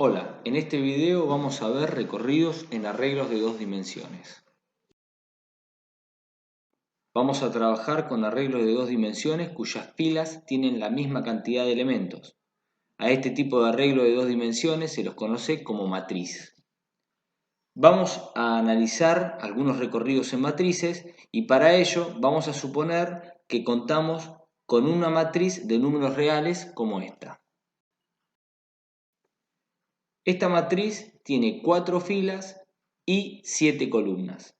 Hola, en este video vamos a ver recorridos en arreglos de dos dimensiones. Vamos a trabajar con arreglos de dos dimensiones cuyas filas tienen la misma cantidad de elementos. A este tipo de arreglo de dos dimensiones se los conoce como matriz. Vamos a analizar algunos recorridos en matrices y para ello vamos a suponer que contamos con una matriz de números reales como esta. Esta matriz tiene 4 filas y 7 columnas.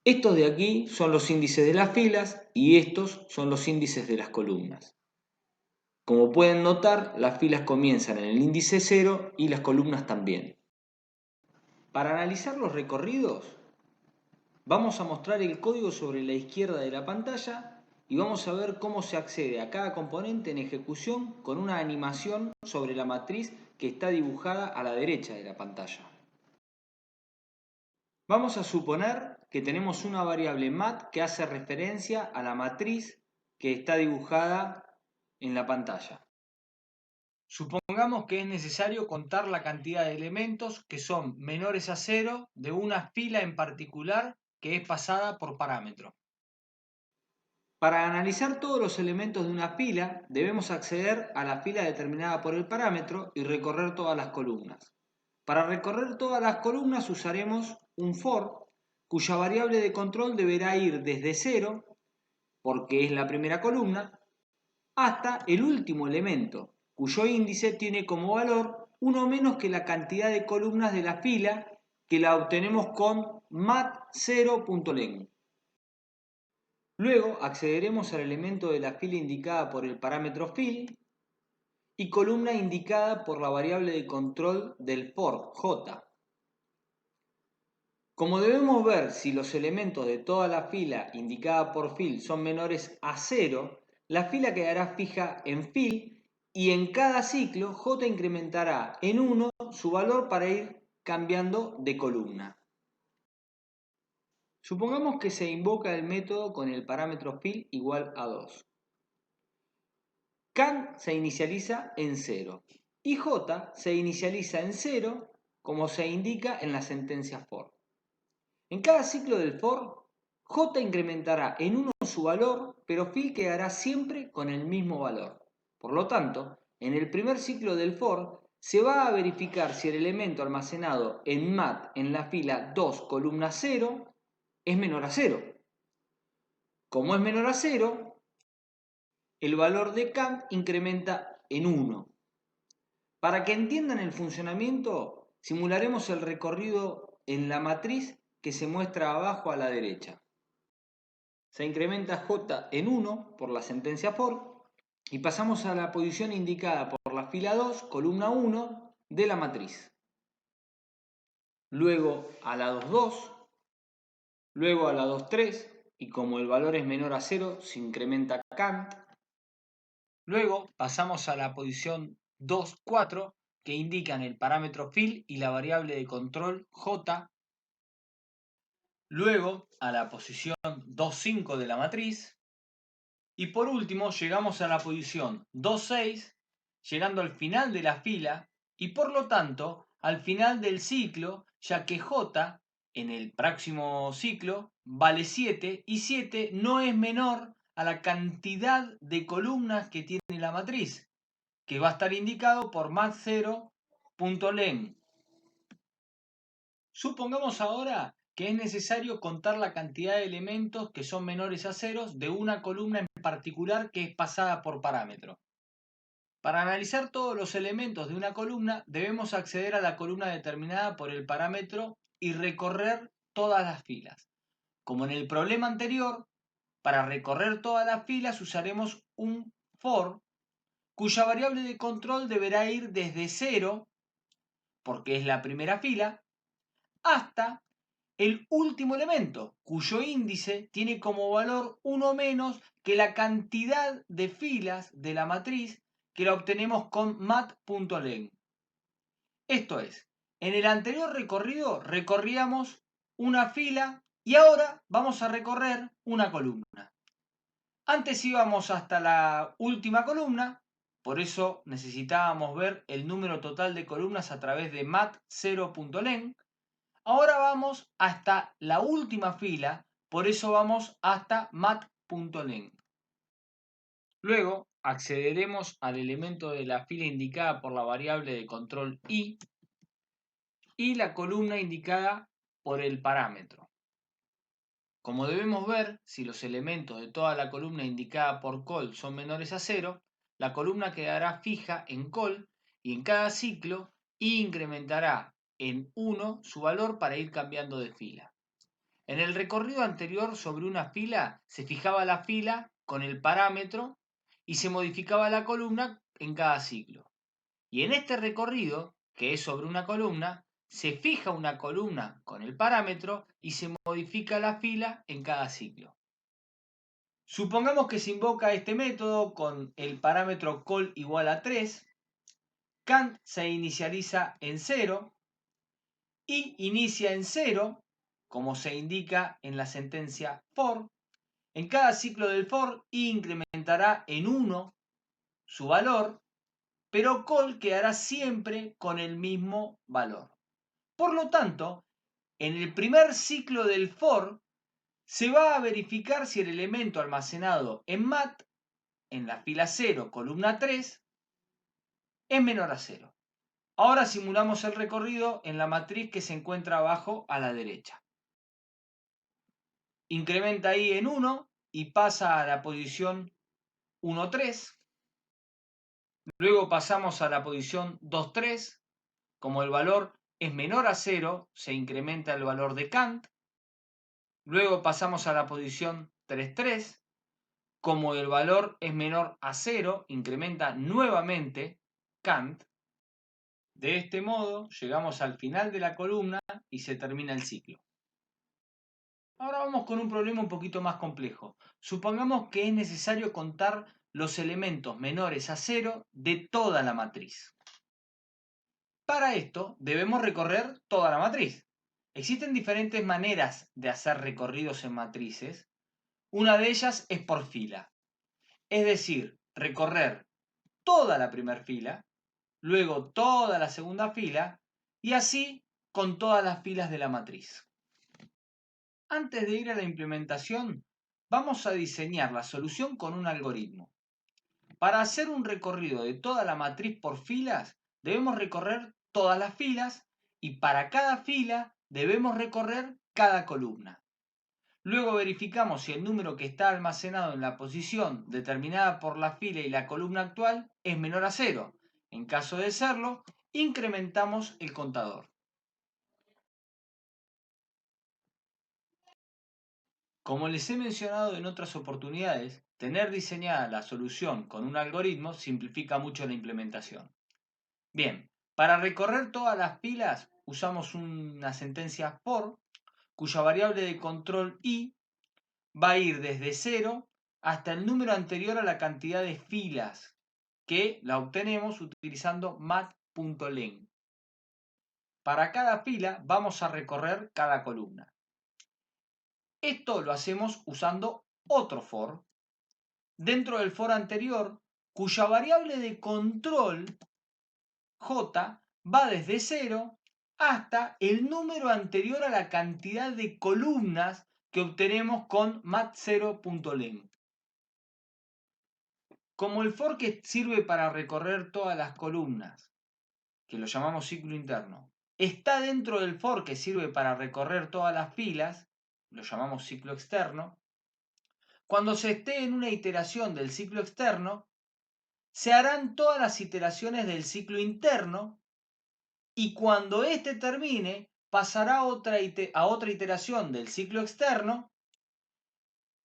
Estos de aquí son los índices de las filas y estos son los índices de las columnas. Como pueden notar, las filas comienzan en el índice 0 y las columnas también. Para analizar los recorridos, vamos a mostrar el código sobre la izquierda de la pantalla y vamos a ver cómo se accede a cada componente en ejecución con una animación sobre la matriz que está dibujada a la derecha de la pantalla. Vamos a suponer que tenemos una variable mat que hace referencia a la matriz que está dibujada en la pantalla. Supongamos que es necesario contar la cantidad de elementos que son menores a 0 de una fila en particular que es pasada por parámetro. Para analizar todos los elementos de una fila, debemos acceder a la fila determinada por el parámetro y recorrer todas las columnas. Para recorrer todas las columnas usaremos un for, cuya variable de control deberá ir desde 0, porque es la primera columna, hasta el último elemento, cuyo índice tiene como valor uno menos que la cantidad de columnas de la fila que la obtenemos con mat0.len. Luego accederemos al elemento de la fila indicada por el parámetro fill y columna indicada por la variable de control del for, j. Como debemos ver si los elementos de toda la fila indicada por fill son menores a 0, la fila quedará fija en fill y en cada ciclo j incrementará en 1 su valor para ir cambiando de columna. Supongamos que se invoca el método con el parámetro fill igual a 2. Can se inicializa en 0 y j se inicializa en 0 como se indica en la sentencia for. En cada ciclo del for, j incrementará en 1 su valor, pero fill quedará siempre con el mismo valor. Por lo tanto, en el primer ciclo del for, se va a verificar si el elemento almacenado en mat en la fila 2, columna 0, es menor a 0. Como es menor a 0, el valor de can incrementa en 1. Para que entiendan el funcionamiento, simularemos el recorrido en la matriz que se muestra abajo a la derecha. Se incrementa j en 1 por la sentencia for y pasamos a la posición indicada por la fila 2, columna 1 de la matriz. Luego a la 2,2, luego a la 2,3 y como el valor es menor a 0 se incrementa cant. Luego pasamos a la posición 2,4 que indican el parámetro fill y la variable de control j. Luego a la posición 2,5 de la matriz. Y por último llegamos a la posición 2,6, llegando al final de la fila y por lo tanto al final del ciclo, ya que j en el próximo ciclo vale 7 y 7 no es menor a la cantidad de columnas que tiene la matriz, que va a estar indicado por mat0.len. Supongamos ahora que es necesario contar la cantidad de elementos que son menores a ceros de una columna en particular que es pasada por parámetro. Para analizar todos los elementos de una columna, debemos acceder a la columna determinada por el parámetro y recorrer todas las filas. Como en el problema anterior, para recorrer todas las filas usaremos un for, cuya variable de control deberá ir desde 0, porque es la primera fila, hasta el último elemento, cuyo índice tiene como valor 1 menos que la cantidad de filas de la matriz que la obtenemos con mat.len. Esto es, en el anterior recorrido recorríamos una fila y ahora vamos a recorrer una columna. Antes íbamos hasta la última columna por eso necesitábamos ver el número total de columnas a través de mat0.len. Ahora vamos hasta la última fila, por eso vamos hasta mat.len. Luego accederemos al elemento de la fila indicada por la variable de control i y la columna indicada por el parámetro. Como debemos ver, si los elementos de toda la columna indicada por col son menores a 0, la columna quedará fija en col y en cada ciclo i incrementará en 1 su valor para ir cambiando de fila. En el recorrido anterior sobre una fila se fijaba la fila con el parámetro y se modificaba la columna en cada ciclo. Y en este recorrido, que es sobre una columna, se fija una columna con el parámetro y se modifica la fila en cada ciclo. Supongamos que se invoca este método con el parámetro col igual a 3, Kant se inicializa en 0 y inicia en 0, como se indica en la sentencia for. En cada ciclo del for, i incrementará en 1 su valor, pero col quedará siempre con el mismo valor. Por lo tanto, en el primer ciclo del for se va a verificar si el elemento almacenado en mat, en la fila 0, columna 3, es menor a 0. Ahora simulamos el recorrido en la matriz que se encuentra abajo a la derecha. Incrementa i en 1 y pasa a la posición 1, 3. Luego pasamos a la posición 2, 3. Como el valor es menor a 0, se incrementa el valor de Kant. Luego pasamos a la posición 3, 3. Como el valor es menor a 0, incrementa nuevamente Kant. De este modo llegamos al final de la columna y se termina el ciclo. Ahora vamos con un problema un poquito más complejo. Supongamos que es necesario contar los elementos menores a 0 de toda la matriz. Para esto debemos recorrer toda la matriz. Existen diferentes maneras de hacer recorridos en matrices. Una de ellas es por fila. Es decir, recorrer toda la primera fila, luego toda la segunda fila y así con todas las filas de la matriz. Antes de ir a la implementación, vamos a diseñar la solución con un algoritmo. Para hacer un recorrido de toda la matriz por filas, debemos recorrer todas las filas y para cada fila debemos recorrer cada columna. Luego verificamos si el número que está almacenado en la posición determinada por la fila y la columna actual es menor a 0. En caso de serlo, incrementamos el contador. Como les he mencionado en otras oportunidades, tener diseñada la solución con un algoritmo simplifica mucho la implementación. Bien, para recorrer todas las filas usamos una sentencia for, cuya variable de control i va a ir desde 0 hasta el número anterior a la cantidad de filas, que la obtenemos utilizando mat.len. Para cada fila vamos a recorrer cada columna. Esto lo hacemos usando otro for, dentro del for anterior, cuya variable de control, j, va desde 0 hasta el número anterior a la cantidad de columnas que obtenemos con mat0.len. Como el for que sirve para recorrer todas las columnas, que lo llamamos ciclo interno, está dentro del for que sirve para recorrer todas las filas, lo llamamos ciclo externo, cuando se esté en una iteración del ciclo externo, se harán todas las iteraciones del ciclo interno y cuando éste termine, pasará a otra iteración del ciclo externo.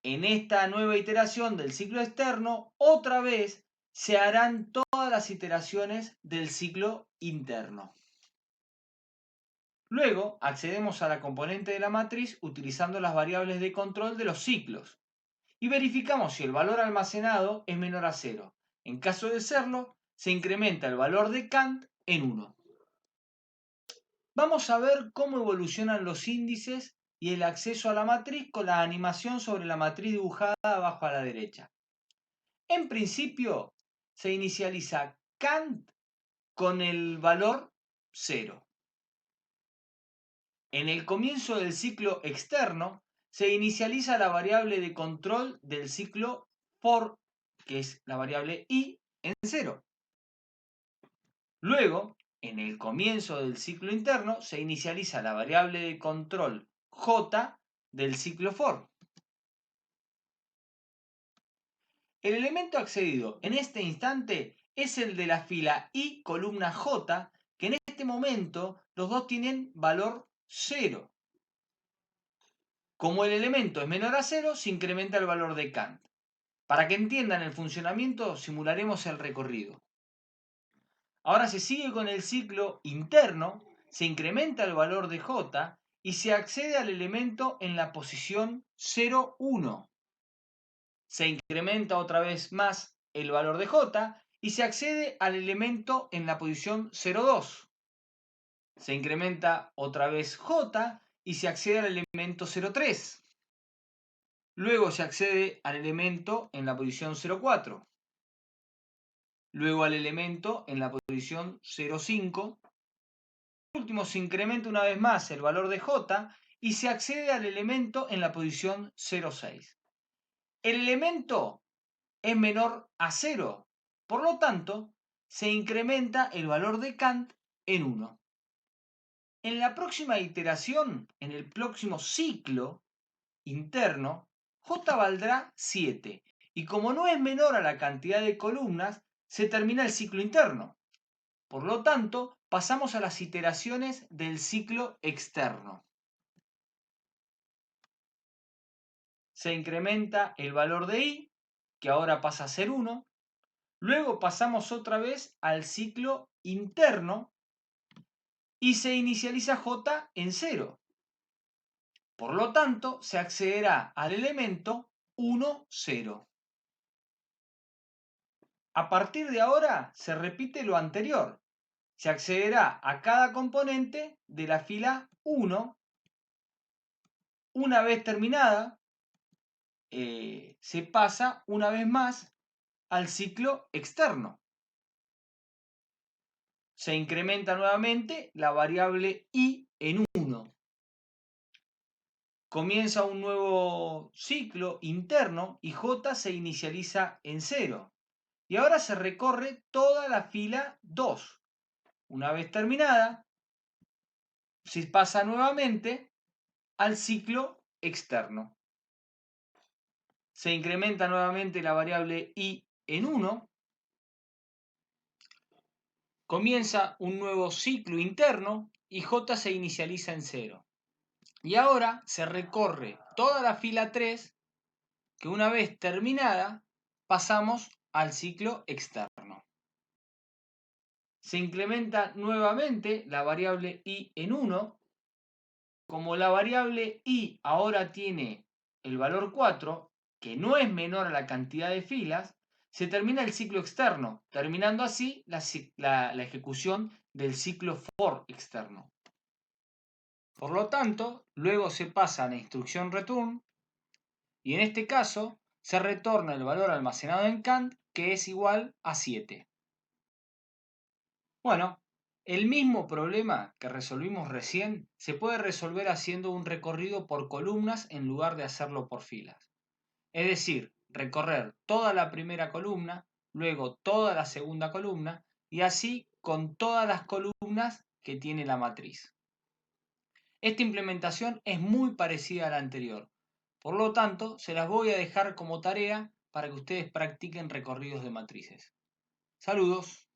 En esta nueva iteración del ciclo externo, otra vez se harán todas las iteraciones del ciclo interno. Luego accedemos a la componente de la matriz utilizando las variables de control de los ciclos y verificamos si el valor almacenado es menor a 0. En caso de serlo, se incrementa el valor de Kant en 1. Vamos a ver cómo evolucionan los índices y el acceso a la matriz con la animación sobre la matriz dibujada abajo a la derecha. En principio, se inicializa Kant con el valor 0. En el comienzo del ciclo externo se inicializa la variable de control del ciclo for, que es la variable i, en 0. Luego, en el comienzo del ciclo interno se inicializa la variable de control j del ciclo for. El elemento accedido en este instante es el de la fila i columna j, que en este momento los dos tienen valor 0. Como el elemento es menor a 0, se incrementa el valor de Kant. Para que entiendan el funcionamiento, simularemos el recorrido. Ahora se sigue con el ciclo interno, se incrementa el valor de j y se accede al elemento en la posición 0, 1. Se incrementa otra vez más el valor de j y se accede al elemento en la posición 0,2. Se incrementa otra vez j y se accede al elemento 0,3. Luego se accede al elemento en la posición 0,4. Luego al elemento en la posición 0,5. Por último se incrementa una vez más el valor de j y se accede al elemento en la posición 0,6. El elemento es menor a 0, por lo tanto se incrementa el valor de Kant en 1. En la próxima iteración, en el próximo ciclo interno, j valdrá 7 y como no es menor a la cantidad de columnas, se termina el ciclo interno. Por lo tanto, pasamos a las iteraciones del ciclo externo. Se incrementa el valor de i, que ahora pasa a ser 1. Luego pasamos otra vez al ciclo interno y se inicializa j en 0. Por lo tanto, se accederá al elemento 1, 0. A partir de ahora se repite lo anterior. Se accederá a cada componente de la fila 1. Una vez terminada, se pasa una vez más al ciclo externo. Se incrementa nuevamente la variable i en 1. Comienza un nuevo ciclo interno y j se inicializa en 0. Y ahora se recorre toda la fila 2. Una vez terminada, se pasa nuevamente al ciclo externo. Se incrementa nuevamente la variable i en 1. Comienza un nuevo ciclo interno y j se inicializa en 0. Y ahora se recorre toda la fila 3, que una vez terminada pasamos al ciclo externo. Se incrementa nuevamente la variable i en 1. Como la variable i ahora tiene el valor 4, que no es menor a la cantidad de filas, se termina el ciclo externo, terminando así la ejecución del ciclo for externo. Por lo tanto, luego se pasa a la instrucción return y en este caso se retorna el valor almacenado en Kant, que es igual a 7. Bueno, el mismo problema que resolvimos recién se puede resolver haciendo un recorrido por columnas en lugar de hacerlo por filas. Es decir, recorrer toda la primera columna, luego toda la segunda columna y así con todas las columnas que tiene la matriz. Esta implementación es muy parecida a la anterior, por lo tanto se las voy a dejar como tarea para que ustedes practiquen recorridos de matrices. Saludos.